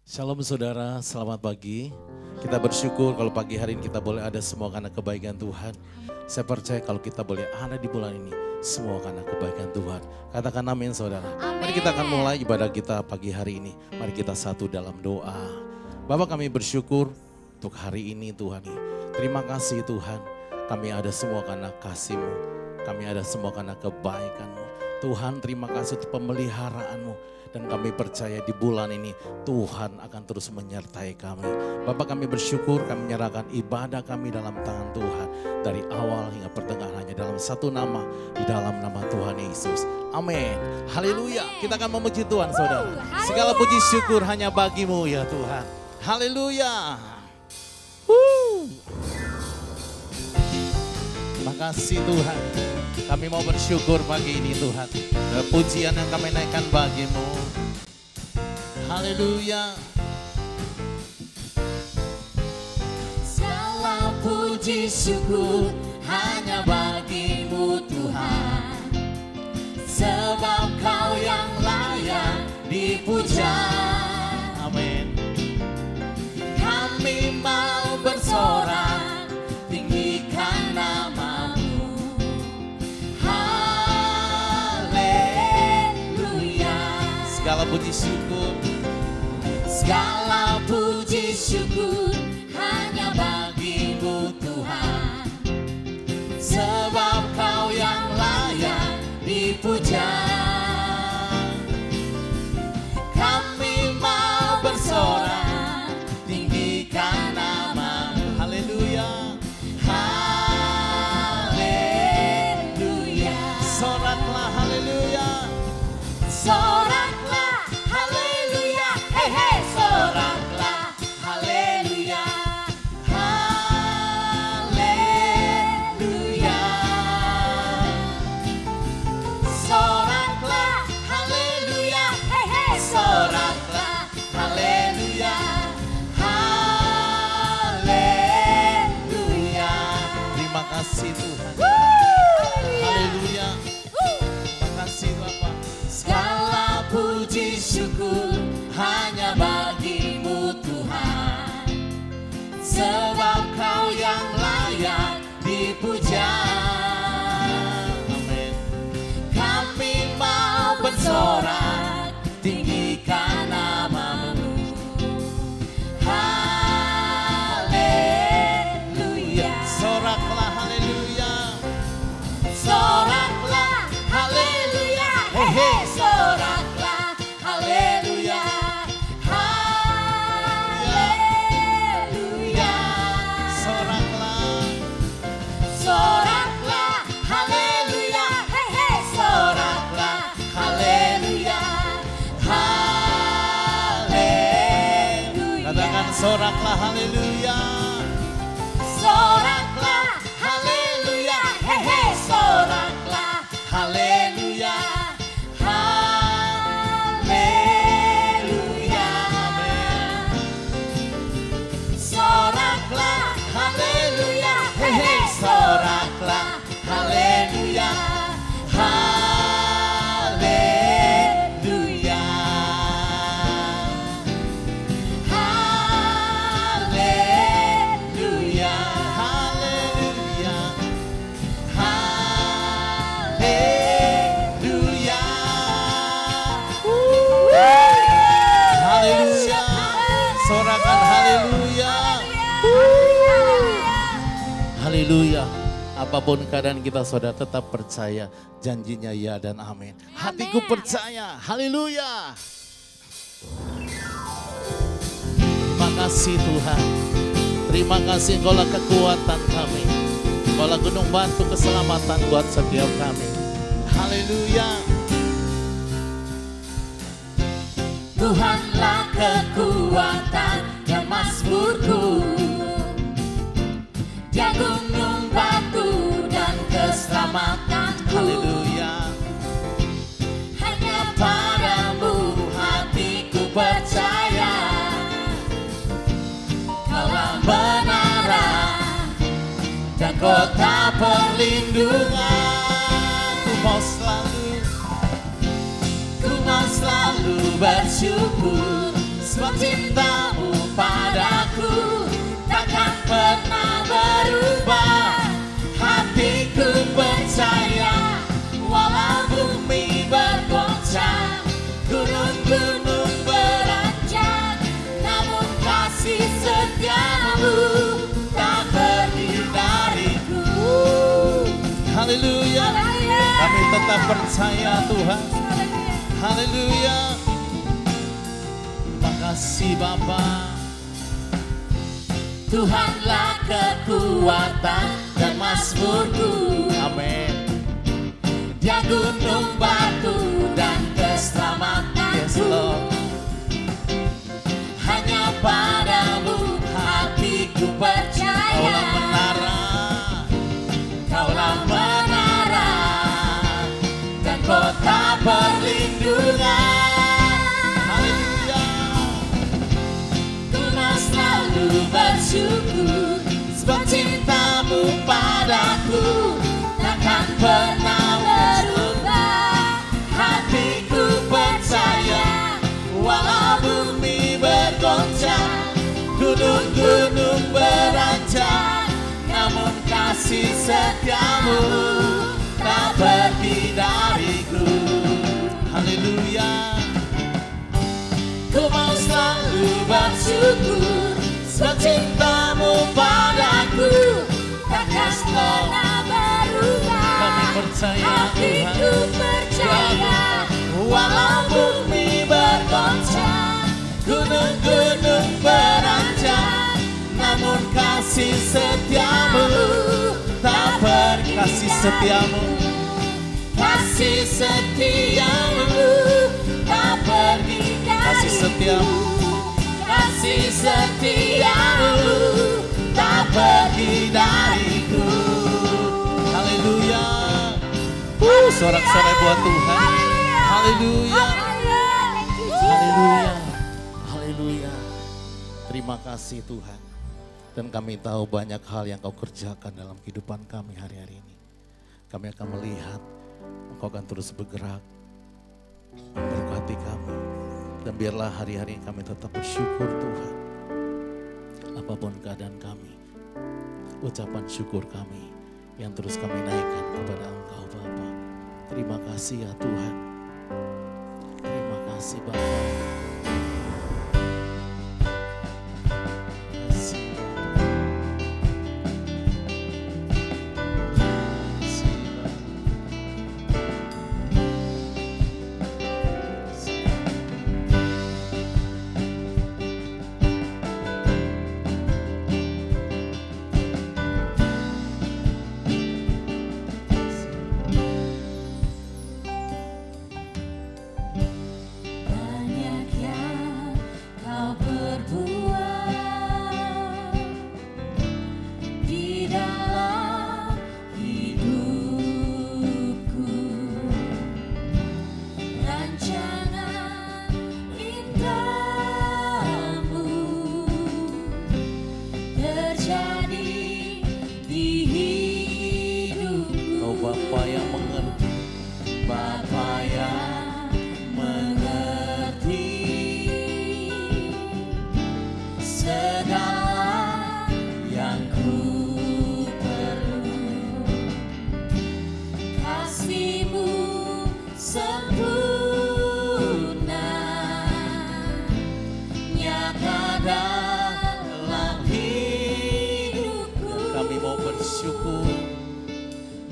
Shalom saudara, selamat pagi. Kita bersyukur kalau pagi hari ini kita boleh ada semua karena kebaikan Tuhan. Saya percaya kalau kita boleh ada di bulan ini, semua karena kebaikan Tuhan. Katakan amin saudara. Amin. Mari kita akan mulai ibadah kita pagi hari ini. Mari kita satu dalam doa. Bapak kami bersyukur untuk hari ini Tuhan. Terima kasih Tuhan. Kami ada semua karena kasih-Mu. Kami ada semua karena kebaikan-Mu. Tuhan terima kasih untuk pemeliharaan-Mu. Dan kami percaya di bulan ini Tuhan akan terus menyertai kami. Bapak kami bersyukur, kami menyerahkan ibadah kami dalam tangan Tuhan. Dari awal hingga pertengahan hanya dalam satu nama, di dalam nama Tuhan Yesus. Amin. Haleluya. Kita akan memuji Tuhan saudara. Segala puji syukur hanya bagi-Mu ya Tuhan. Haleluya. Makasih Tuhan. Kami mau bersyukur pagi ini Tuhan. Pujian yang kami naikkan bagi-Mu. Haleluya. Segala puji syukur hanya bagi-Mu Tuhan. Sebab Kau yang layak dipuja. Amin. Kami mau bersorak, tinggikan nama-Mu. Haleluya. Segala puji syukur. Segala puji syukur hanya bagi-Mu Tuhan. Sebab Kau yang layak dipuja. Kami mau bersorak, tinggikan nama-Mu. Haleluya. Haleluya. Soraklah haleluya. Soraklah haleluya. Hei hei soraklah haleluya. Haleluya. Soraklah haleluya. Hei hei soraklah haleluya. Haleluya. Terima kasih Tuhan. Haleluya. Terima kasih Bapak. Segala puji syukur hanya bagi-Mu Tuhan. Sebab Kau yang layak dipuja. Amin. Kami mau bersorak, tinggikan nama-Mu. Haleluya. Soraklah haleluya. Soraklah haleluya. Hei hei soraklah haleluya. Haleluya. Soraklah. Soraklah haleluya. Hei hei soraklah haleluya. Haleluya. Katakan soraklah haleluya. Soraklah haleluya. Hei hei soraklah haleluya. Haleluya. Soraklah haleluya. Hei hei soraklah haleluya. Haleluya. Haleluya. Haleluya. Haleluya. Haleluya. Sorakan haleluya. Haleluya. Apapun keadaan kita saudara tetap percaya janjinya ya dan amin. Hatiku percaya. Haleluya. Terima kasih Tuhan. Terima kasih Engkaulah kekuatan kami. Engkaulah gunung batu keselamatan buat setiap kami. Haleluya. Tuhanlah kekuatan dan mazmurku. Dia gunung batu dan keselamatanku. Haleluya. Hanya padamu hatiku percaya. Kaulah menara dan kota perlindungan. Ku mau selalu bersyukur sebab cintamu padaku takkan pernah berubah. Hatiku percaya, walau bumi bergoncang, gunung-gunung beranjak, namun kasih setiamu tak pergi dariku. Haleluya. Kami tetap percaya Tuhan. Haleluya. Terima kasih Bapa. Tuhanlah kekuatan dan mazmurku. Amin. Dia gunung batu dan keselamatanku. Yes, Lord. Hanya padamu hatiku percaya. Kaulah menara, Kaulah menara dan kota perlindungan. haleluya. Ku mau selalu bersyukur, sebab cintamu padaku takkan pernah berubah. Hatiku percaya, walau bumi bergoncang, gunung-gunung beranjak, namun kasih setiamu tak pergi dariku. Haleluya. Ku mau selalu bersyukur, sebab cintamu padaku takkan pernah berubah. Kami percaya Hatiku percaya, walau bumi bergoncang, gunung-gunung beranjak, namun kasih setiamu tak pergi. Kasih setiamu, Kasih setiamu tak pergi dariku. kasih setiamu, Kasih setiamu tak pergi dariku. haleluya. Sorak-sorai buat Tuhan. Haleluya. Haleluya. Haleluya. Terima kasih Tuhan. Dan kami tahu banyak hal yang kau kerjakan dalam kehidupan kami hari-hari ini. Kami akan melihat Engkau akan terus bergerak, memberkati kami. Dan biarlah hari-hari ini kami tetap bersyukur Tuhan. Apapun keadaan kami, ucapan syukur kami yang terus kami naikkan kepada Engkau Bapa. Terima kasih ya Tuhan. Terima kasih Bapa. Banyak yang kau perbuat di dalam hidupku. Rancangan indahmu terjadi di hidupku. Kau Bapa yang mengerti, Bapa yang mengerti segala yang ku perlu. Kasih-Mu sempurna nyata dalam hidupku. kami mau bersyukur.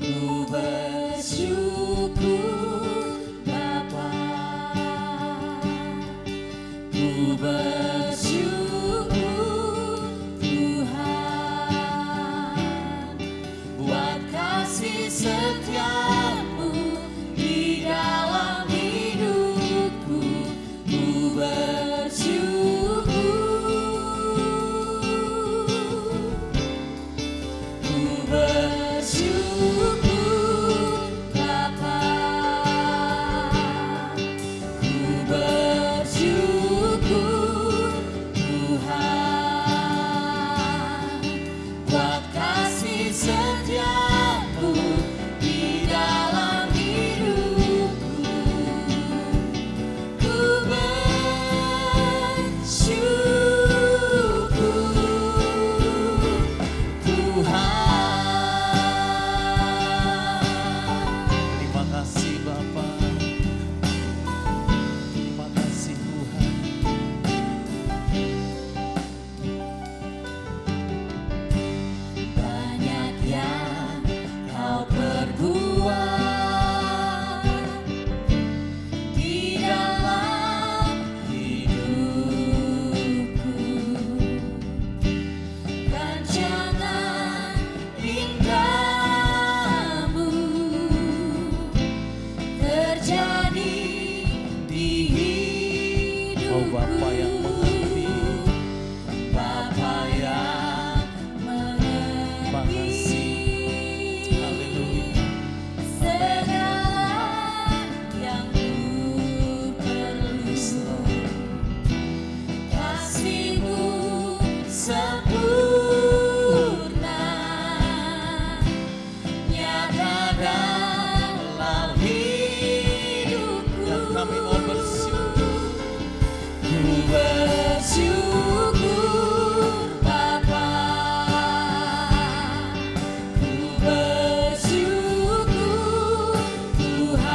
Ku bersyukur Bapa, ku bersyukur Tuhan, buat kasih setiamu di dalam hidupku. Ku bersyukur sempurna nyata dalam hidupku. Dan kami mau bersyukur. Ku bersyukur Bapa, ku bersyukur Tuhan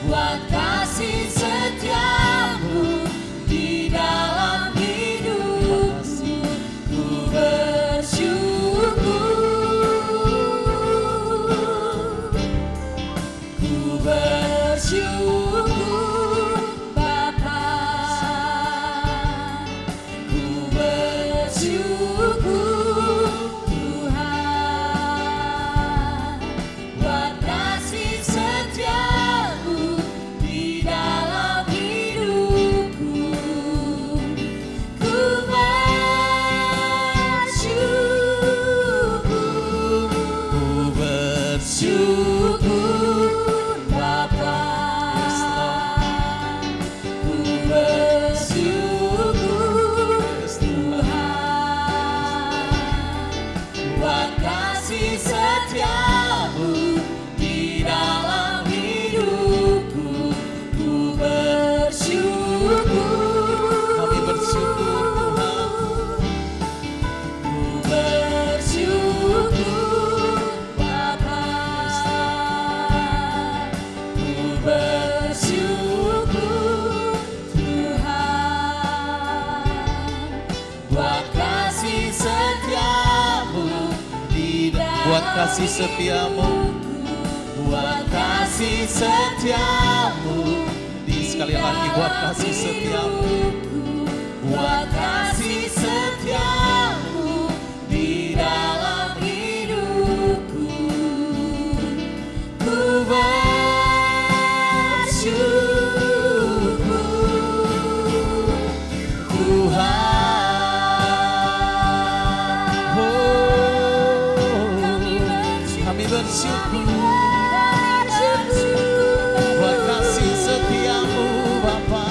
buat kasih setiamu di dalam hidupku. Ku bersyukur, ku bersyukur Bapa, ku bersyukur Tuhan buat kasih setiamu di dalam hidupku. Ku bersyukur Bapa, ku bersyukur Tuhan buat kasih setiamu di dalam hidupku. Ku bersyukur, Kami bersyukur Tuhan. ku bersyukur Bapa, ku bersyukur Tuhan buat kasih setiamu di Buat kasih setiamu, buat kasih setiamu di sekali lagi buat kasih setiamu. buat kasih setiamu di dalam hidupku. Ku bersyukur Tuhan. Kami bersyukur buat kasih setiamu Bapa,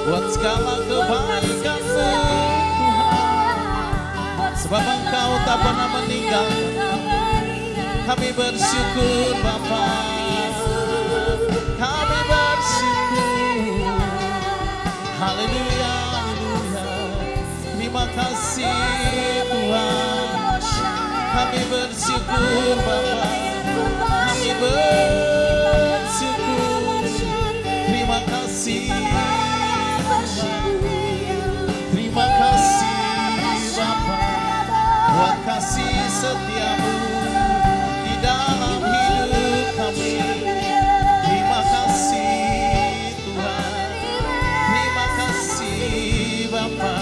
buat segala kebaikan-Mu Tuhan, sebab Engkau tak pernah meninggalkan. Kami bersyukur Bapa, kami bersyukur. Haleluya, haleluya. Terima kasih Tuhan. Kami bersyukur Bapa, kami bersyukur. Terima kasih, terima kasih Bapa buat kasih setiamu di dalam hidup kami. Terima kasih Tuhan, terima kasih Bapa.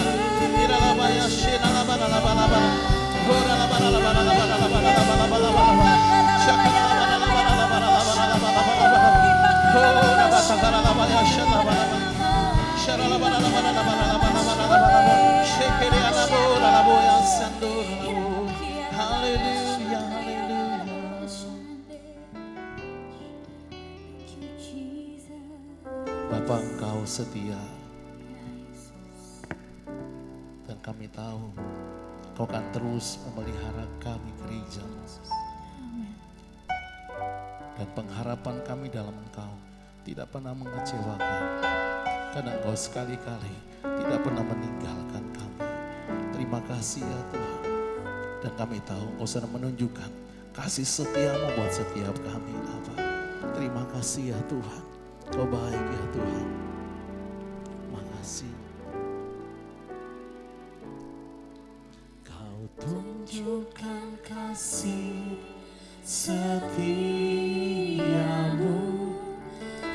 Haleluya, haleluya. Bapa, Engkau setia. Dan kami tahu Kau akan terus memelihara kami gereja. Dan pengharapan kami dalam Engkau tidak pernah mengecewakan. Karena Engkau sekali-kali tidak pernah meninggalkan kami. Terima kasih ya Tuhan. Dan kami tahu Engkau sedang menunjukkan kasih setiamu buat setiap kami Bapa. Terima kasih ya Tuhan. Kau baik ya Tuhan. Terima kasih. Kau Tunjukkan kasih setiamu,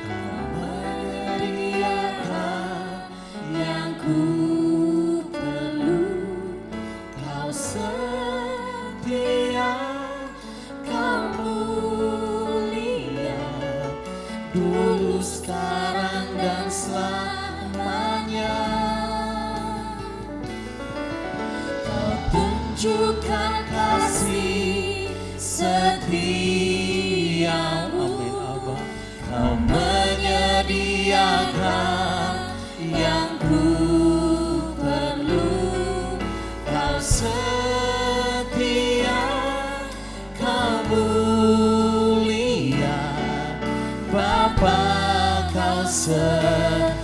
Kau menyediakan yang ku perlu. Kau setia, Kau mulia, dulu, sekarang, dan selamanya. Kau tunjukkan kasih setiamu, Kau menyediakan yang Kau setia.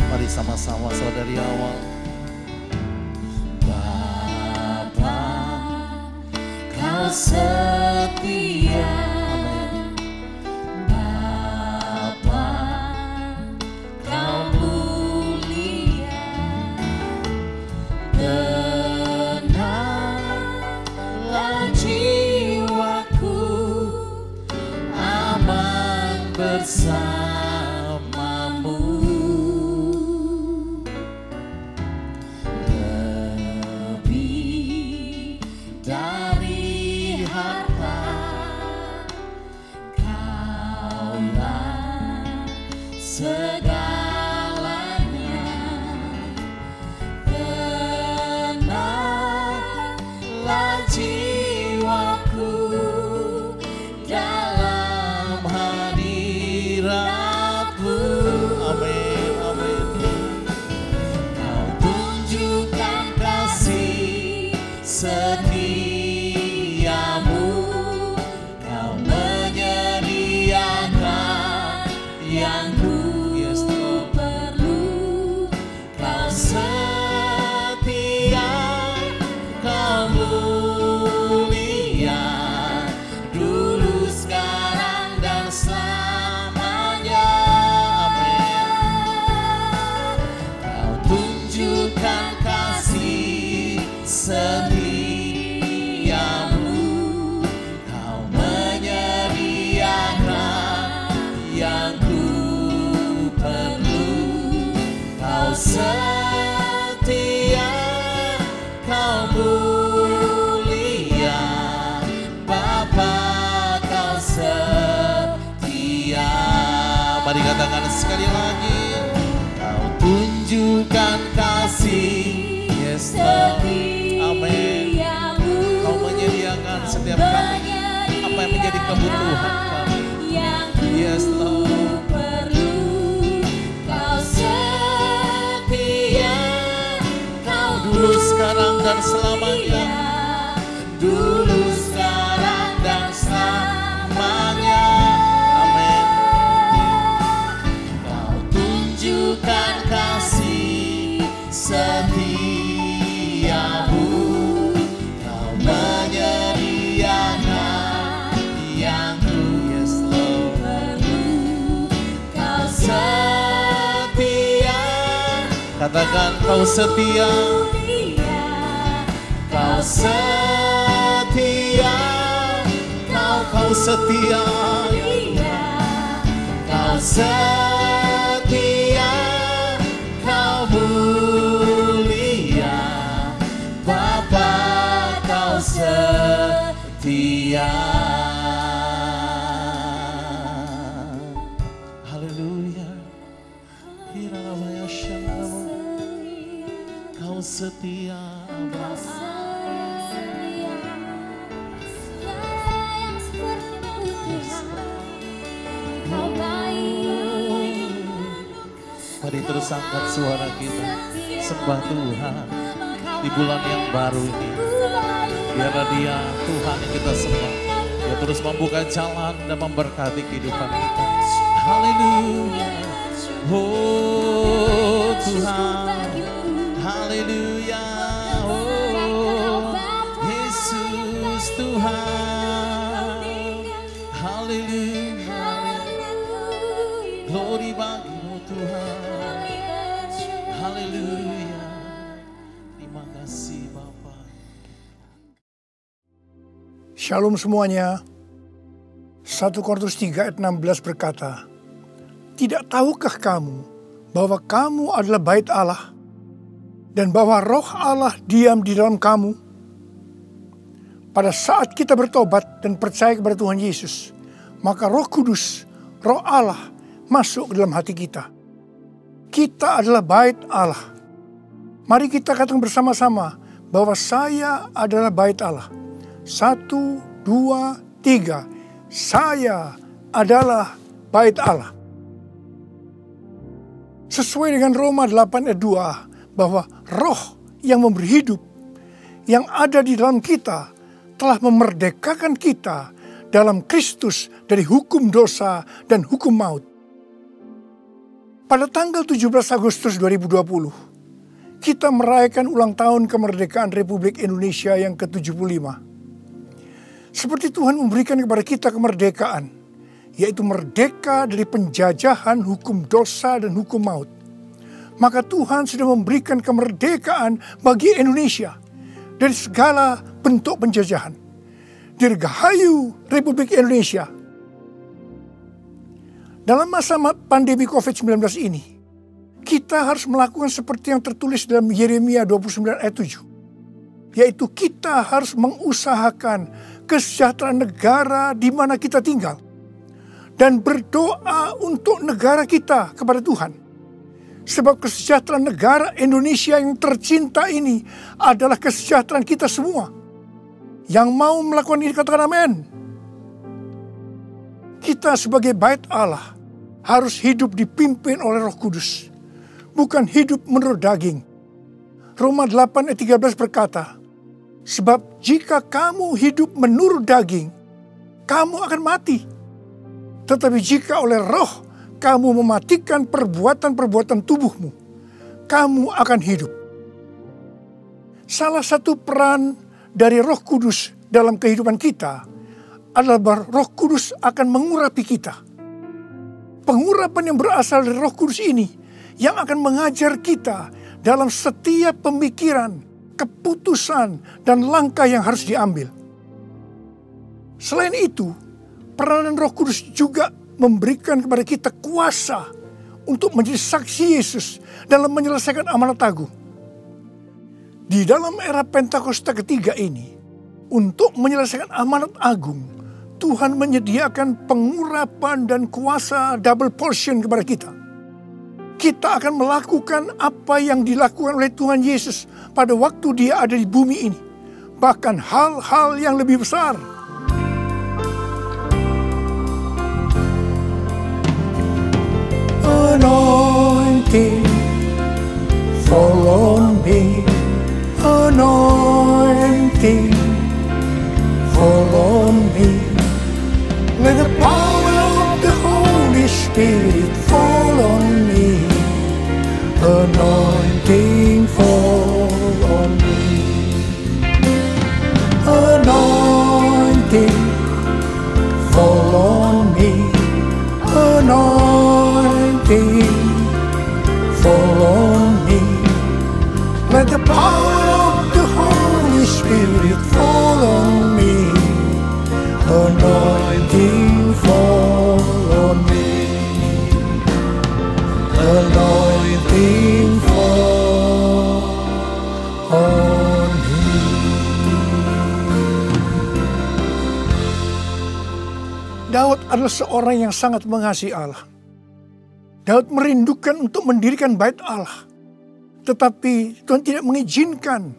Mari sama-sama saudari awal. Bapa, Kau setia. Bapa, Kau mulia. Tenanglah jiwaku, aman bersamamu. Lebih dari harta, Kaulah segalanya. Tenanglah jiwaku dalam hadirat-Mu. Amin, amin. Kau tunjukkan kasih setiamu. Kau menyediakan yang ku perlu. Kau setia, Kau mulia, dulu, sekarang, dan selamanya. Kau tunjukkan kasih setiamu. Kau menyediakan yang ku perlu. Kau setia, Kau mulia, Bapa, Kau setia. Mari katakan sekali lagi. Kau tunjukkan kasih. Yes, Lord. Amin. Kau menyediakan setiap kami apa yang menjadi kebutuhan kami. Yes, Lord. Kau setia, Kau Dulu, sekarang, dan selamanya. dulu, sekarang, dan selamanya. Amin. Kau tunjukkan kasih setiamu. Kau menyediakan yang ku perlu. Kau setia, Katakan Kau setia. Kau setia, Kau setia. Kau setia, Kau mulia, Bapa, Kau setia. Haleluya. Hiralabaya shalom. Kau setia. Kau setia, segala yang seperti Tuhan. Kau baik. Mari terus angkat suara kita. Sembah Tuhan di bulan yang baru ini. Biarlah Dia Tuhan yang kita sembah. Dia terus membuka jalan dan memberkati kehidupan kita. Haleluya. Oh Tuhan. Haleluya. Oh Yesus Tuhan. Haleluya. Glory bagi-Mu Tuhan. Haleluya. Terima kasih Bapak. Shalom semuanya. 1 Korintus 3 ayat 16 berkata, tidak tahukah kamu bahwa kamu adalah bait Allah dan bahwa roh Allah diam di dalam kamu? Pada saat kita bertobat dan percaya kepada Tuhan Yesus, maka Roh Kudus, Roh Allah masuk ke dalam hati kita. Kita adalah bait Allah. Mari kita katakan bersama-sama bahwa saya adalah bait Allah. 1, 2, 3. Saya adalah bait Allah. Sesuai dengan Roma 8 ayat 2, bahwa roh yang memberi hidup, yang ada di dalam kita, telah memerdekakan kita dalam Kristus dari hukum dosa dan hukum maut. Pada tanggal 17 Agustus 2020, kita merayakan ulang tahun kemerdekaan Republik Indonesia yang ke-75. Seperti Tuhan memberikan kepada kita kemerdekaan, yaitu merdeka dari penjajahan hukum dosa dan hukum maut, maka Tuhan sudah memberikan kemerdekaan bagi Indonesia dari segala bentuk penjajahan. Dirgahayu Republik Indonesia. Dalam masa pandemi COVID-19 ini, kita harus melakukan seperti yang tertulis dalam Yeremia 29 ayat 7. Yaitu kita harus mengusahakan kesejahteraan negara di mana kita tinggal. Dan berdoa untuk negara kita kepada Tuhan. Sebab kesejahteraan negara Indonesia yang tercinta ini adalah kesejahteraan kita semua. Yang mau melakukan ini katakan amin. Kita sebagai bait Allah harus hidup dipimpin oleh Roh Kudus, bukan hidup menurut daging. Roma 8 ayat 13 berkata, sebab jika kamu hidup menurut daging, kamu akan mati. Tetapi jika oleh Roh kamu mematikan perbuatan-perbuatan tubuhmu, kamu akan hidup. Salah satu peran dari Roh Kudus dalam kehidupan kita adalah bahwa Roh Kudus akan mengurapi kita. Pengurapan yang berasal dari Roh Kudus ini yang akan mengajar kita dalam setiap pemikiran, keputusan, dan langkah yang harus diambil. Selain itu, peranan Roh Kudus juga memberikan kepada kita kuasa untuk menjadi saksi Yesus dalam menyelesaikan amanat agung. Di dalam era Pentakosta ketiga ini, untuk menyelesaikan amanat agung, Tuhan menyediakan pengurapan dan kuasa double portion kepada kita. Kita akan melakukan apa yang dilakukan oleh Tuhan Yesus pada waktu Dia ada di bumi ini. Bahkan hal-hal yang lebih besar. Anointing fall on me. Anointing fall on me. Let the power of the Holy Spirit fall on me. Anointing fall on me. Anointing fall on me. Anointing fall on me. Let the power of the Holy Spirit fall on me. Anointing fall on me. Anointing fall on me. Daud adalah seorang yang sangat mengasihi Allah. Daud merindukan untuk mendirikan bait Allah. Tetapi Tuhan tidak mengizinkan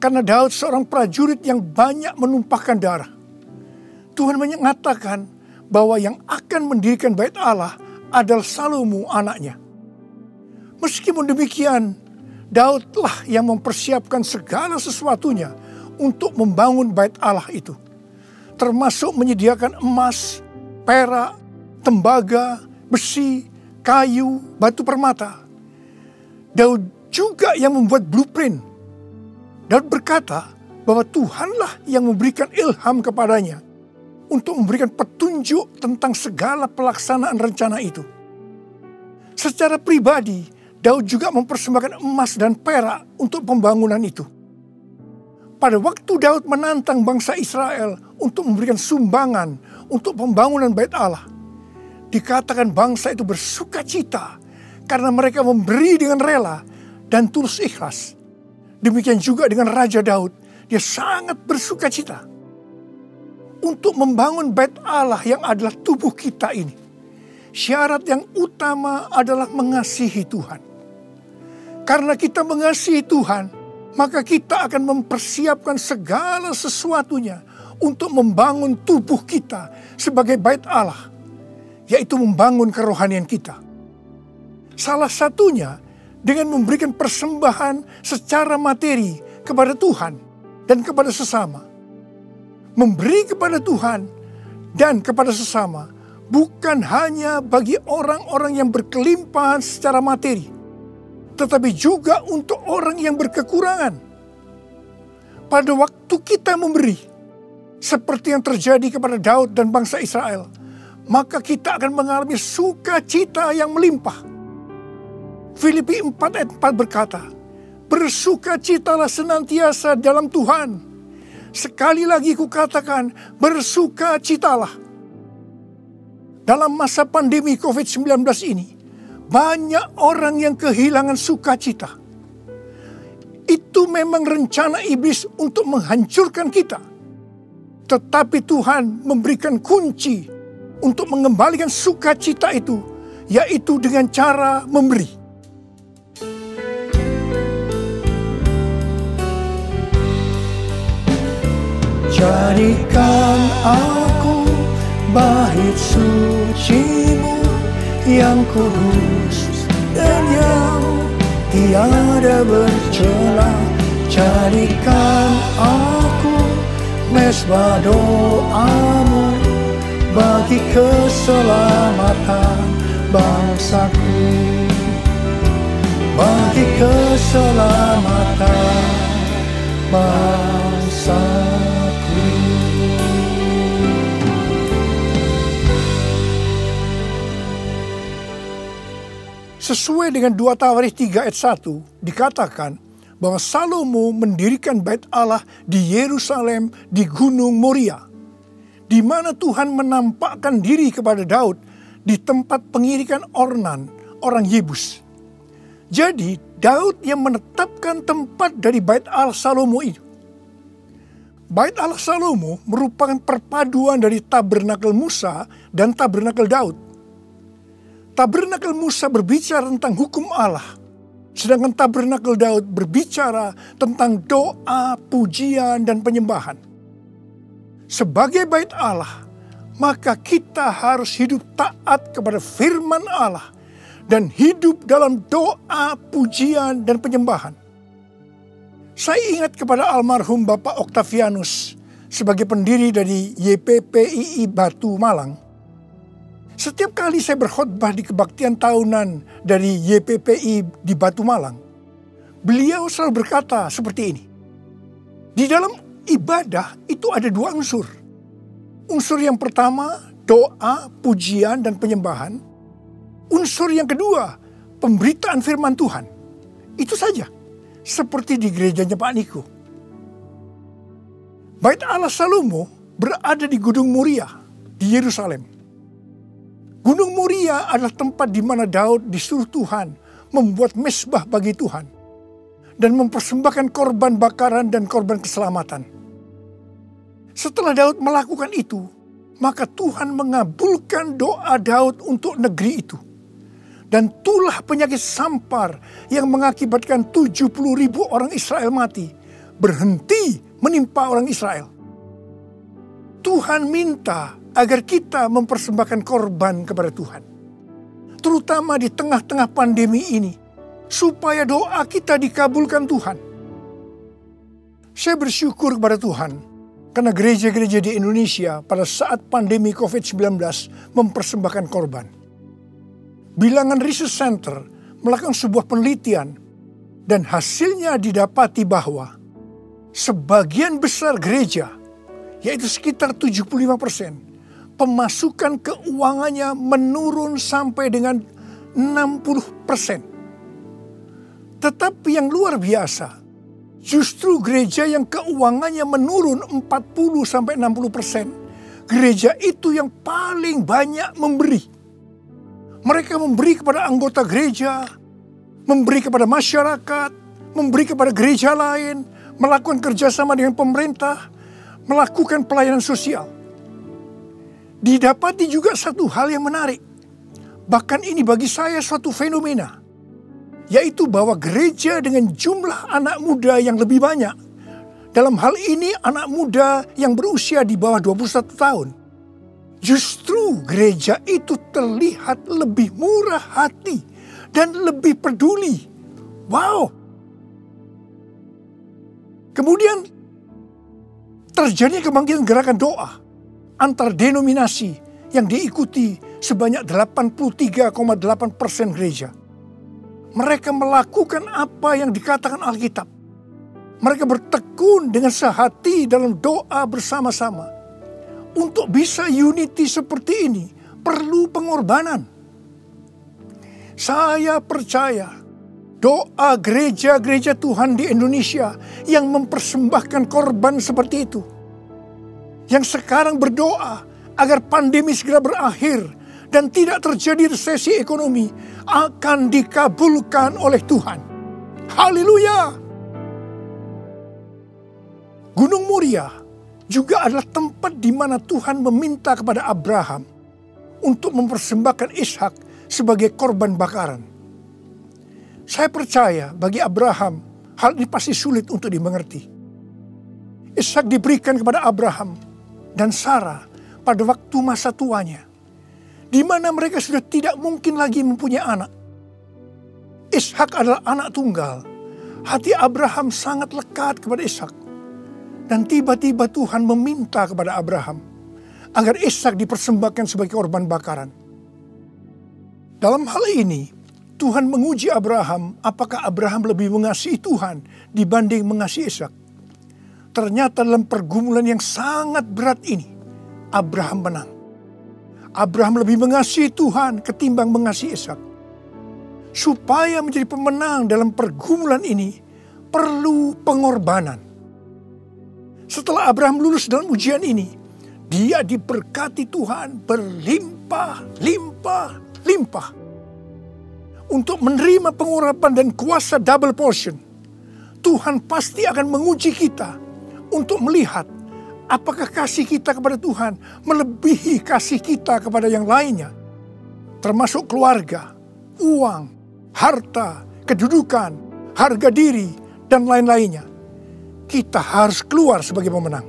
karena Daud seorang prajurit yang banyak menumpahkan darah. Tuhan mengatakan bahwa yang akan mendirikan bait Allah adalah Salomo anaknya. Meskipun demikian, Daudlah yang mempersiapkan segala sesuatunya untuk membangun bait Allah itu. Termasuk menyediakan emas, perak, tembaga, besi, kayu, batu permata. Daud juga yang membuat blueprint. Daud berkata bahwa Tuhanlah yang memberikan ilham kepadanya untuk memberikan petunjuk tentang segala pelaksanaan rencana itu. Secara pribadi, Daud juga mempersembahkan emas dan perak untuk pembangunan itu. Pada waktu Daud menantang bangsa Israel untuk memberikan sumbangan untuk pembangunan bait Allah, dikatakan bangsa itu bersuka cita karena mereka memberi dengan rela dan tulus ikhlas. Demikian juga dengan Raja Daud, dia sangat bersuka cita untuk membangun bait Allah yang adalah tubuh kita ini. Syarat yang utama adalah mengasihi Tuhan. Karena kita mengasihi Tuhan, maka kita akan mempersiapkan segala sesuatunya untuk membangun tubuh kita sebagai bait Allah, yaitu membangun kerohanian kita. Salah satunya dengan memberikan persembahan secara materi kepada Tuhan dan kepada sesama. Memberi kepada Tuhan dan kepada sesama, bukan hanya bagi orang-orang yang berkelimpahan secara materi, tetapi juga untuk orang yang berkekurangan. Pada waktu kita memberi, seperti yang terjadi kepada Daud dan bangsa Israel, maka kita akan mengalami sukacita yang melimpah. Filipi 4 ayat 4 berkata, bersukacitalah senantiasa dalam Tuhan. Sekali lagi kukatakan, bersukacitalah. Dalam masa pandemi COVID-19 ini, banyak orang yang kehilangan sukacita. Itu memang rencana iblis untuk menghancurkan kita. Tetapi Tuhan memberikan kunci untuk mengembalikan sukacita itu, yaitu dengan cara memberi. Jadikan aku bait suci-Mu yang kudus dan yang tiada bercela. Jadikan aku mesbah doa-Mu bagi keselamatan bangsaku, bagi keselamatan bangsaku. Sesuai dengan 2 Tawarikh 3 ayat 1 dikatakan bahwa Salomo mendirikan bait Allah di Yerusalem di Gunung Moria, di mana Tuhan menampakkan diri kepada Daud di tempat pengirikan Ornan, orang Yebus. Jadi Daud yang menetapkan tempat dari bait Allah Salomo itu. Bait Allah Salomo merupakan perpaduan dari tabernakel Musa dan tabernakel Daud. Tabernakel Musa berbicara tentang hukum Allah, sedangkan tabernakel Daud berbicara tentang doa, pujian, dan penyembahan. Sebagai bait Allah, maka kita harus hidup taat kepada firman Allah dan hidup dalam doa, pujian, dan penyembahan. Saya ingat kepada almarhum Bapak Octavianus sebagai pendiri dari YPPII Batu Malang. Setiap kali saya berkhotbah di kebaktian tahunan dari YPPI di Batu Malang, beliau selalu berkata seperti ini. Di dalam ibadah itu ada 2 unsur. Unsur yang pertama, doa, pujian, dan penyembahan. Unsur yang kedua, pemberitaan firman Tuhan. Itu saja, seperti di gerejanya Pak Niko. Bait Allah Salomo berada di Gunung Moria di Yerusalem. Gunung Moria adalah tempat di mana Daud disuruh Tuhan membuat mezbah bagi Tuhan dan mempersembahkan korban bakaran dan korban keselamatan. Setelah Daud melakukan itu, maka Tuhan mengabulkan doa Daud untuk negeri itu. Dan tulah penyakit sampar yang mengakibatkan 70.000 orang Israel mati berhenti menimpa orang Israel. Tuhan minta agar kita mempersembahkan korban kepada Tuhan. Terutama di tengah-tengah pandemi ini, supaya doa kita dikabulkan Tuhan. Saya bersyukur kepada Tuhan, karena gereja-gereja di Indonesia pada saat pandemi COVID-19 mempersembahkan korban. Bilangan Research Center melakukan sebuah penelitian, dan hasilnya didapati bahwa sebagian besar gereja, yaitu sekitar 75%, pemasukan keuangannya menurun sampai dengan 60%. Tetapi yang luar biasa, justru gereja yang keuangannya menurun 40-60%, gereja itu yang paling banyak memberi. Mereka memberi kepada anggota gereja, memberi kepada masyarakat, memberi kepada gereja lain, melakukan kerjasama dengan pemerintah, melakukan pelayanan sosial. Didapati juga satu hal yang menarik. Bahkan ini bagi saya suatu fenomena. Yaitu bahwa gereja dengan jumlah anak muda yang lebih banyak. Dalam hal ini anak muda yang berusia di bawah 21 tahun. Justru gereja itu terlihat lebih murah hati dan lebih peduli. Wow! Kemudian terjadi kebangkitan gerakan doa. antar denominasi yang diikuti sebanyak 83,8% gereja. Mereka melakukan apa yang dikatakan Alkitab. Mereka bertekun dengan sehati dalam doa bersama-sama. Untuk bisa unity seperti ini perlu pengorbanan. Saya percaya doa gereja-gereja Tuhan di Indonesia yang mempersembahkan korban seperti itu, yang sekarang berdoa agar pandemi segera berakhir dan tidak terjadi resesi ekonomi, akan dikabulkan oleh Tuhan. Haleluya! Gunung Moria juga adalah tempat di mana Tuhan meminta kepada Abraham untuk mempersembahkan Ishak sebagai korban bakaran. Saya percaya bagi Abraham hal ini pasti sulit untuk dimengerti. Ishak diberikan kepada Abraham dan Sarah pada waktu masa tuanya, di mana mereka sudah tidak mungkin lagi mempunyai anak. Ishak adalah anak tunggal. Hati Abraham sangat lekat kepada Ishak. Dan tiba-tiba Tuhan meminta kepada Abraham agar Ishak dipersembahkan sebagai korban bakaran. Dalam hal ini, Tuhan menguji Abraham apakah Abraham lebih mengasihi Tuhan dibanding mengasihi Ishak. Ternyata dalam pergumulan yang sangat berat ini, Abraham menang. Abraham lebih mengasihi Tuhan ketimbang mengasihi Ishak. Supaya menjadi pemenang dalam pergumulan ini, perlu pengorbanan. Setelah Abraham lulus dalam ujian ini, dia diberkati Tuhan berlimpah-limpah. Untuk menerima pengurapan dan kuasa double portion, Tuhan pasti akan menguji kita untuk melihat apakah kasih kita kepada Tuhan melebihi kasih kita kepada yang lainnya. Termasuk keluarga, uang, harta, kedudukan, harga diri, dan lain-lainnya. Kita harus keluar sebagai pemenang.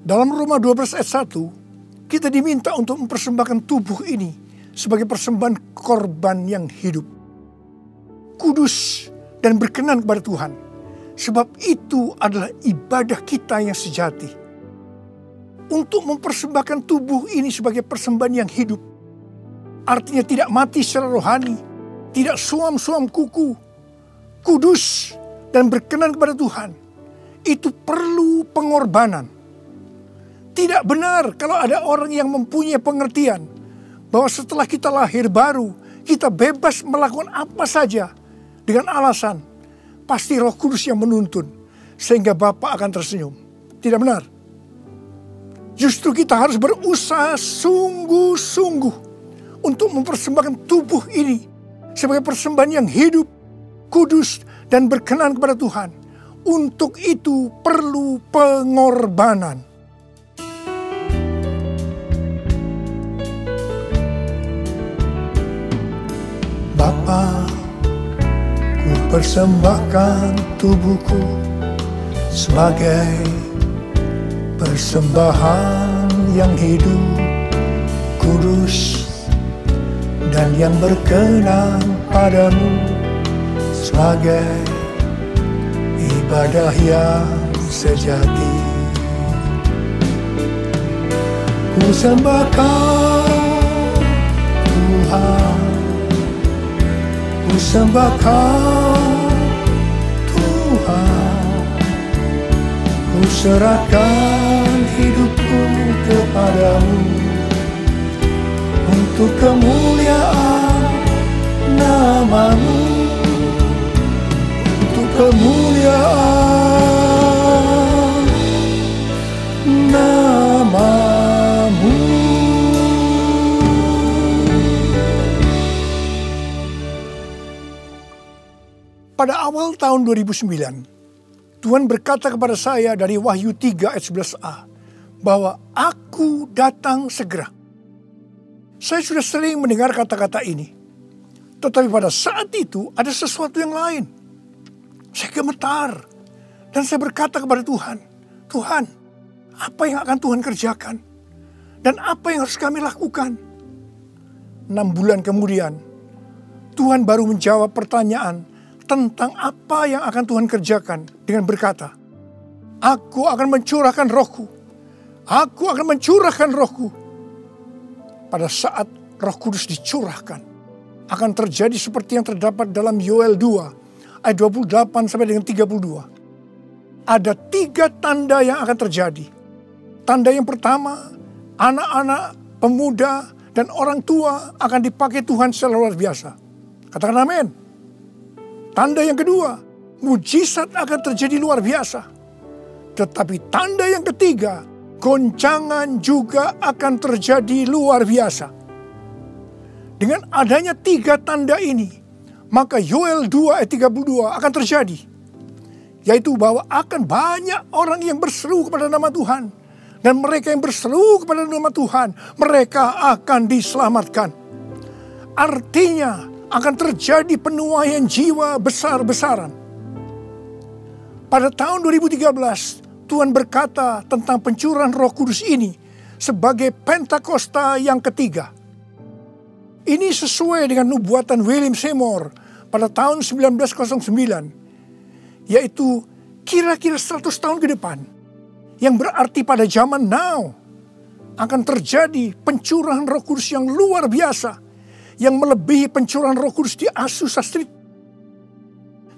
Dalam Roma 12 ayat 1, kita diminta untuk mempersembahkan tubuh ini sebagai persembahan korban yang hidup, kudus dan berkenan kepada Tuhan. Sebab itu adalah ibadah kita yang sejati. Untuk mempersembahkan tubuh ini sebagai persembahan yang hidup, artinya tidak mati secara rohani, tidak suam-suam kuku, kudus dan berkenan kepada Tuhan, itu perlu pengorbanan. Tidak benar kalau ada orang yang mempunyai pengertian bahwa setelah kita lahir baru, kita bebas melakukan apa saja dengan alasan pasti Roh Kudus yang menuntun sehingga Bapa akan tersenyum. Tidak benar. Justru kita harus berusaha sungguh-sungguh untuk mempersembahkan tubuh ini sebagai persembahan yang hidup, kudus, dan berkenan kepada Tuhan. Untuk itu perlu pengorbanan. Bapa, ku persembahkan tubuhku sebagai persembahan yang hidup, kudus, dan yang berkenan padamu, sebagai ibadah yang sejati. Ku sembahkan Tuhan, ku sembahkan Tuhan, ku serahkan hidupku kepadamu untuk kemuliaan nama-Mu, untuk kemuliaan nama-Mu. Pada awal tahun 2009, Tuhan berkata kepada saya dari Wahyu 3 ayat 11a, bahwa Aku datang segera. Saya sudah sering mendengar kata-kata ini. Tetapi pada saat itu ada sesuatu yang lain. Saya gemetar. Dan saya berkata kepada Tuhan, Tuhan, apa yang akan Tuhan kerjakan? Dan apa yang harus kami lakukan? 6 bulan kemudian, Tuhan baru menjawab pertanyaan tentang apa yang akan Tuhan kerjakan dengan berkata, Aku akan mencurahkan Rohku Aku akan mencurahkan rohku. Pada saat Roh Kudus dicurahkan, akan terjadi seperti yang terdapat dalam Yoel 2 ayat 28 sampai dengan 32. Ada 3 tanda yang akan terjadi. Tanda yang pertama, anak-anak, pemuda, dan orang tua akan dipakai Tuhan secara luar biasa. Katakan amin. Tanda yang kedua, mujizat akan terjadi luar biasa. Tetapi tanda yang ketiga, goncangan juga akan terjadi luar biasa. Dengan adanya 3 tanda ini, maka Yoel 2 ayat 32 akan terjadi. Yaitu bahwa akan banyak orang yang berseru kepada nama Tuhan. Dan mereka yang berseru kepada nama Tuhan, mereka akan diselamatkan. Artinya akan terjadi penuaian jiwa besar-besaran. Pada tahun 2013, Tuhan berkata tentang pencurahan Roh Kudus ini sebagai Pentakosta yang ketiga. Ini sesuai dengan nubuatan William Seymour pada tahun 1909, yaitu kira-kira 100 tahun ke depan. Yang berarti pada zaman now akan terjadi pencurahan Roh Kudus yang luar biasa, yang melebihi pencurahan Roh Kudus di Azusa Street.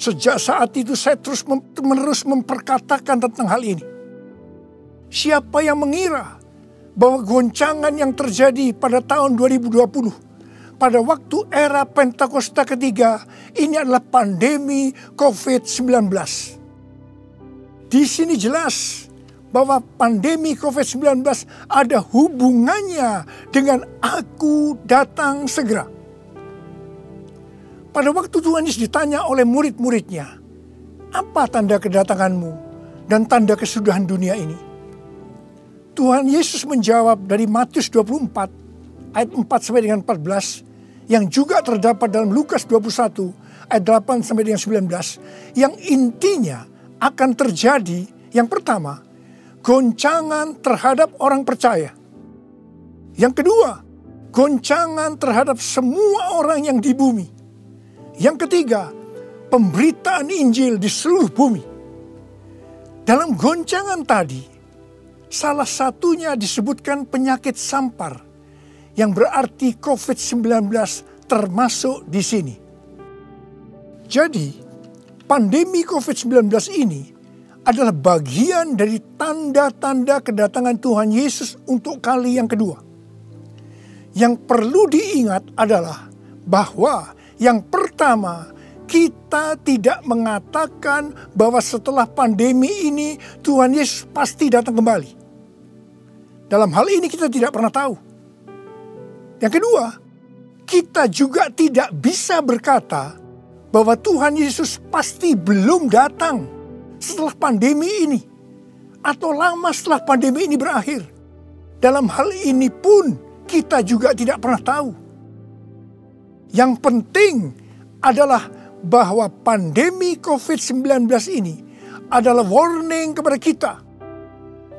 Sejak saat itu saya terus-menerus memperkatakan tentang hal ini. Siapa yang mengira bahwa goncangan yang terjadi pada tahun 2020, pada waktu era Pentakosta ketiga, ini adalah pandemi COVID-19. Di sini jelas bahwa pandemi COVID-19 ada hubungannya dengan aku datang segera. Pada waktu Tuhan Yesus ditanya oleh murid-muridnya, apa tanda kedatanganmu dan tanda kesudahan dunia ini? Tuhan Yesus menjawab dari Matius 24 ayat 4 sampai dengan 14, yang juga terdapat dalam Lukas 21 ayat 8 sampai dengan 19, yang intinya akan terjadi. Yang pertama, goncangan terhadap orang percaya. Yang kedua, goncangan terhadap semua orang yang di bumi. Yang ketiga, pemberitaan Injil di seluruh bumi. Dalam goncangan tadi, salah satunya disebutkan penyakit sampar, yang berarti COVID-19 termasuk di sini. Jadi, pandemi COVID-19 ini adalah bagian dari tanda-tanda kedatangan Tuhan Yesus untuk kali yang kedua. Yang perlu diingat adalah bahwa yang pertama, kita tidak mengatakan bahwa setelah pandemi ini Tuhan Yesus pasti datang kembali. Dalam hal ini kita tidak pernah tahu. Yang kedua, kita juga tidak bisa berkata bahwa Tuhan Yesus pasti belum datang setelah pandemi ini, atau lama setelah pandemi ini berakhir. Dalam hal ini pun kita juga tidak pernah tahu. Yang penting adalah bahwa pandemi COVID-19 ini adalah warning kepada kita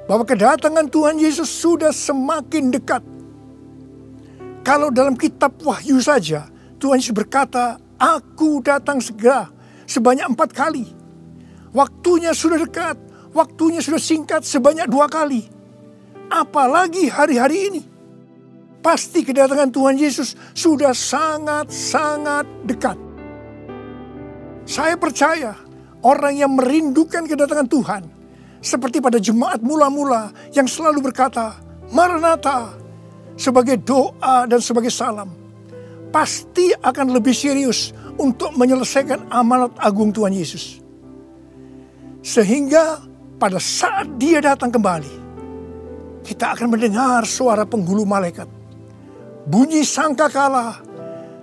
bahwa kedatangan Tuhan Yesus sudah semakin dekat. Kalau dalam kitab Wahyu saja, Tuhan Yesus berkata, "Aku datang segera," sebanyak 4 kali. Waktunya sudah dekat, waktunya sudah singkat sebanyak 2 kali. Apalagi hari-hari ini. Pasti kedatangan Tuhan Yesus sudah sangat-sangat dekat. Saya percaya orang yang merindukan kedatangan Tuhan, seperti pada jemaat mula-mula yang selalu berkata, "Maranatha," sebagai doa dan sebagai salam, pasti akan lebih serius untuk menyelesaikan amanat agung Tuhan Yesus. Sehingga pada saat Dia datang kembali, kita akan mendengar suara penghulu malaikat, bunyi sangkakala,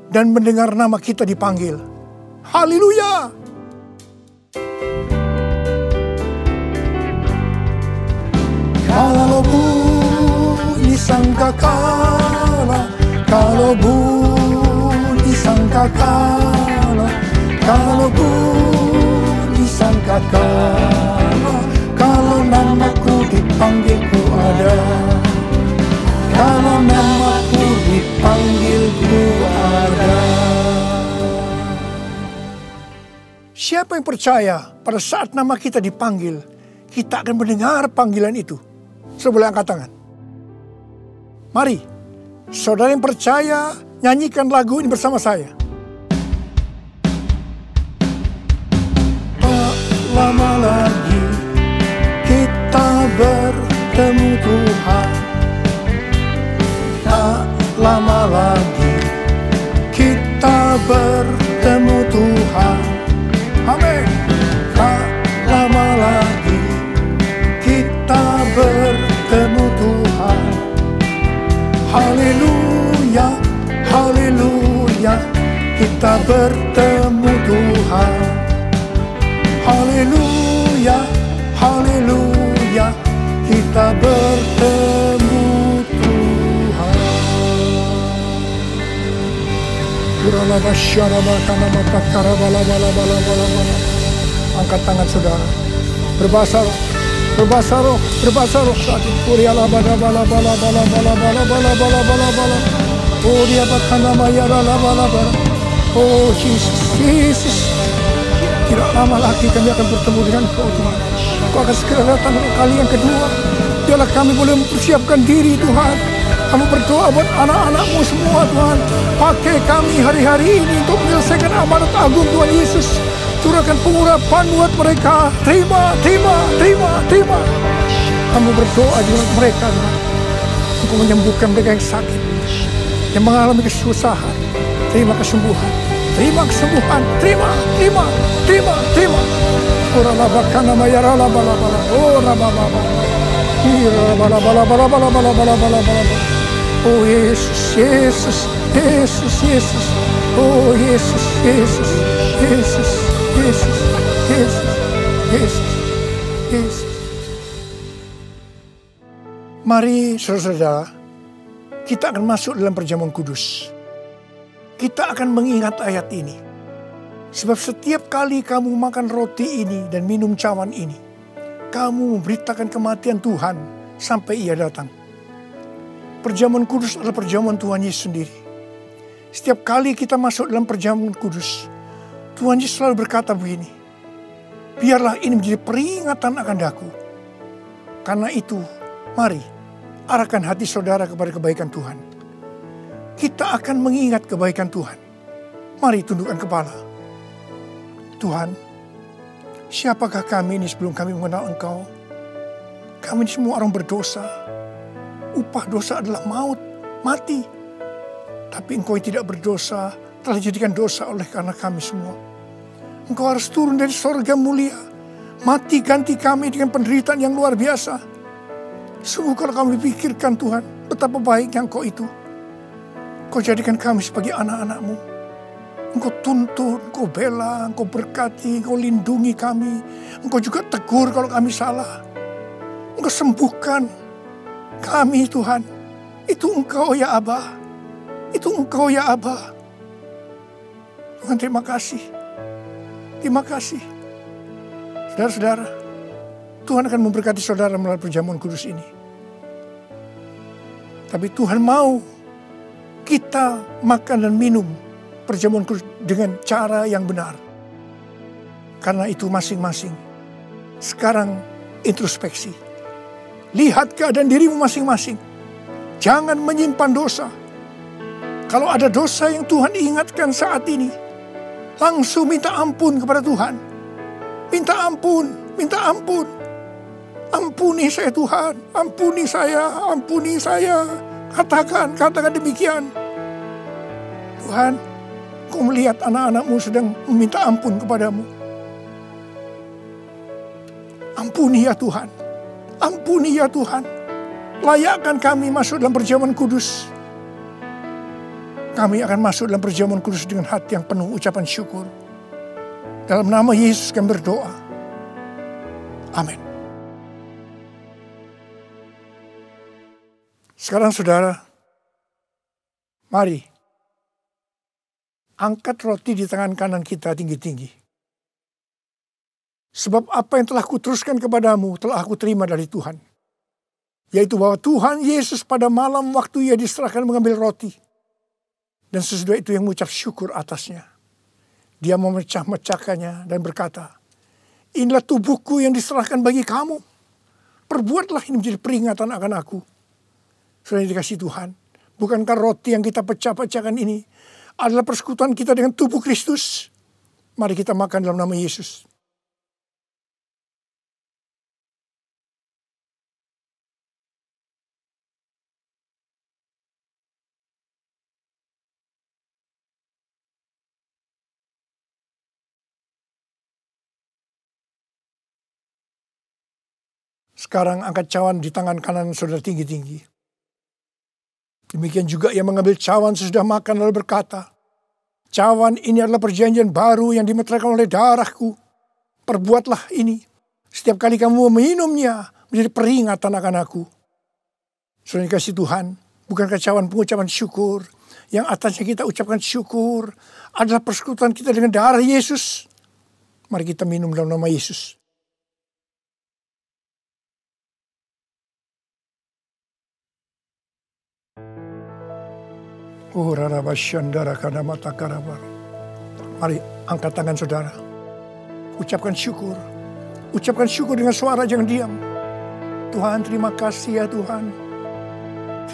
dan mendengar nama kita dipanggil. Haleluya! Kalau bunyi sangkakala, kalau bunyi sangkakala, kalau bunyi sangkakala, kalau namaku dipanggil ku ada, kalau namaku dipanggil ku ada. Siapa yang percaya pada saat nama kita dipanggil, kita akan mendengar panggilan itu. Saudara boleh angkat tangan. Mari, saudara yang percaya, nyanyikan lagu ini bersama saya. Tak lama lagi kita bertemu Tuhan. Tak lama lagi kita bertemu Tuhan. Amin. Tak lama lagi kita bertemu Tuhan. Haleluya, haleluya, kita bertemu Tuhan. Haleluya, haleluya, kita bertemu Tuhan. Angkat tangan saudara. Berbahasa roh, berbahasa roh, berbahasa roh saat itu. Oh dia bahkan nama ya bala. Oh Yesus, Yesus. Tidak lama lagi kami akan bertemu dengan Kau Tuhan. Kau akan segera datang kali yang kedua. Biarlah kami boleh mempersiapkan diri Tuhan. Kami berdoa buat anak-anak-Mu semua Tuhan. Pakai kami hari-hari ini untuk menyelesaikan amanat agung Tuhan Yesus. Curahkan pengurapan buat mereka. Terima, terima, terima, terima. Kami berdoa juga mereka Tuhan. Engkau menyembuhkan mereka yang sakit, yang mengalami kesusahan. Terima kesembuhan. Terima kesembuhan. Terima, terima, terima, terima. Ora labakan nama ya bala. Ora bala. Bala. Oh Yesus, Yesus, Yesus, Yesus. Oh Yesus, Yesus, Yesus, Yesus, Yesus, Yesus, Yesus. Mari saudara-saudara, kita akan masuk dalam perjamuan kudus. Kita akan mengingat ayat ini. Sebab setiap kali kamu makan roti ini dan minum cawan ini, kamu memberitakan kematian Tuhan sampai Ia datang. Perjamuan kudus adalah perjamuan Tuhan Yesus sendiri. Setiap kali kita masuk dalam perjamuan kudus, Tuhan Yesus selalu berkata begini, biarlah ini menjadi peringatan akan daku. Karena itu, mari arahkan hati saudara kepada kebaikan Tuhan. Kita akan mengingat kebaikan Tuhan. Mari tundukkan kepala. Tuhan, siapakah kami ini sebelum kami mengenal Engkau? Kami ini semua orang berdosa. Upah dosa adalah maut, mati. Tapi Engkau yang tidak berdosa telah dijadikan dosa oleh karena kami semua. Engkau harus turun dari sorga mulia. Mati ganti kami dengan penderitaan yang luar biasa. Sungguh kalau kami pikirkan Tuhan, betapa baiknya Engkau itu. Engkau jadikan kami sebagai anak-anak-Mu. Engkau tuntun, Engkau bela, Engkau berkati, Engkau lindungi kami. Engkau juga tegur kalau kami salah. Engkau sembuhkan kami Tuhan. Itu Engkau ya Aba. Itu Engkau ya Aba. Tuhan terima kasih. Terima kasih. Saudara-saudara, Tuhan akan memberkati saudara melalui perjamuan kudus ini. Tapi Tuhan mau kita makan dan minum perjamuan kudus dengan cara yang benar. Karena itu masing-masing. Sekarang introspeksi. Lihat keadaan dirimu masing-masing. Jangan menyimpan dosa. Kalau ada dosa yang Tuhan ingatkan saat ini, langsung minta ampun kepada Tuhan. Minta ampun, minta ampun. Ampuni saya Tuhan, ampuni saya, ampuni saya. Katakan demikian. Tuhan, Kau melihat anak-anak-Mu sedang meminta ampun kepadamu. Ampuni ya Tuhan, ampuni ya Tuhan. Layakkan kami masuk dalam perjamuan kudus. Kami akan masuk dalam perjamuan kudus dengan hati yang penuh ucapan syukur. Dalam nama Yesus kami berdoa. Amin. Sekarang saudara, mari angkat roti di tangan kanan kita tinggi-tinggi. Sebab apa yang telah kuteruskan kepadamu telah aku terima dari Tuhan. Yaitu bahwa Tuhan Yesus pada malam waktu Ia diserahkan mengambil roti. Dan sesudah itu yang mengucap syukur atasnya. Dia memecah-mecahkannya dan berkata, inilah tubuhku yang diserahkan bagi kamu. Perbuatlah ini menjadi peringatan akan aku. Saudara yang dikasihi Tuhan, bukankah roti yang kita pecah-pecahkan ini adalah persekutuan kita dengan tubuh Kristus? Mari kita makan dalam nama Yesus. Sekarang angkat cawan di tangan kanan saudara tinggi-tinggi. Demikian juga ia mengambil cawan sesudah makan lalu berkata, cawan ini adalah perjanjian baru yang dimeteraikan oleh darahku. Perbuatlah ini. Setiap kali kamu meminumnya menjadi peringatan akan aku. Saudara yang dikasihi Tuhan, bukankah cawan pengucapan syukur yang atasnya kita ucapkan syukur adalah persekutuan kita dengan darah Yesus? Mari kita minum dalam nama Yesus. Mari angkat tangan saudara. Ucapkan syukur. Ucapkan syukur dengan suara, jangan diam. Tuhan, terima kasih ya Tuhan.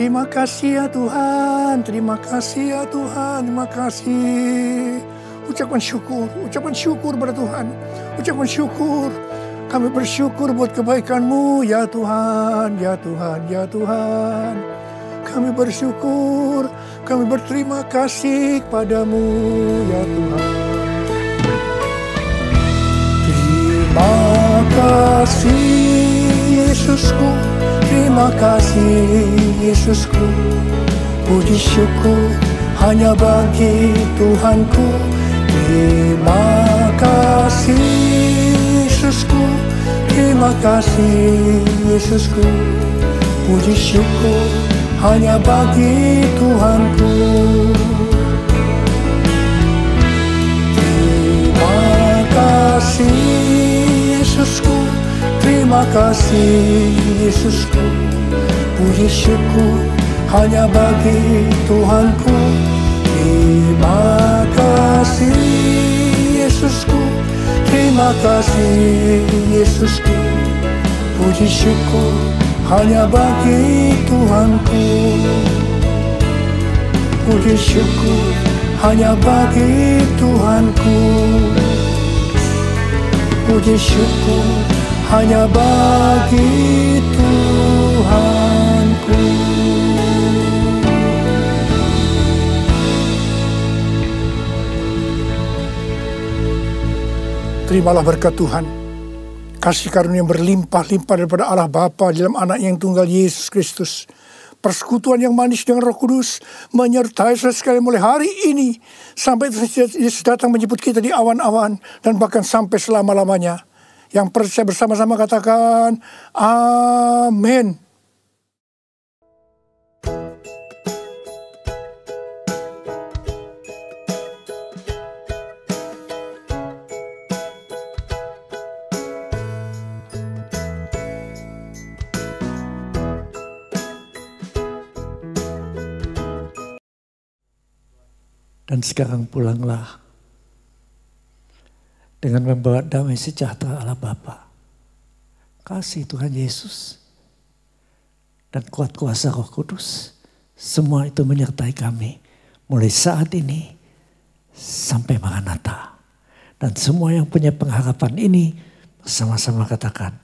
Terima kasih ya Tuhan. Terima kasih ya Tuhan. Terima kasih. Ucapkan syukur pada Tuhan. Ucapkan syukur. Kami bersyukur buat kebaikan-Mu ya Tuhan. Ya Tuhan, ya Tuhan. Kami bersyukur, kami berterima kasih kepadamu ya Tuhan. Terima kasih Yesusku, terima kasih Yesusku. Puji syukur hanya bagi Tuhanku. Terima kasih Yesusku, terima kasih Yesusku. Puji syukur hanya bagi Tuhanku. Terima kasih Yesusku, terima kasih Yesusku. Puji syukur hanya bagi Tuhanku. Terima kasih Yesusku, terima kasih Yesusku. Puji syukur hanya bagi Tuhanku. Puji syukur hanya bagi Tuhanku. Puji syukur hanya bagi Tuhanku. Terimalah berkat Tuhan. Kasih karunia yang berlimpah-limpah daripada Allah Bapa dalam anak yang tunggal Yesus Kristus. Persekutuan yang manis dengan Roh Kudus menyertai saudara sekalian mulai hari ini sampai Yesus datang menjemput kita di awan-awan dan bahkan sampai selama-lamanya. Yang percaya bersama-sama katakan amin. Dan sekarang pulanglah dengan membawa damai sejahtera Allah Bapa, kasih Tuhan Yesus, dan kuat kuasa Roh Kudus. Semua itu menyertai kami mulai saat ini sampai Maranatha. Dan semua yang punya pengharapan ini bersama-sama katakan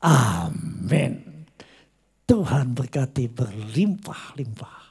amin. Tuhan berkati berlimpah-limpah.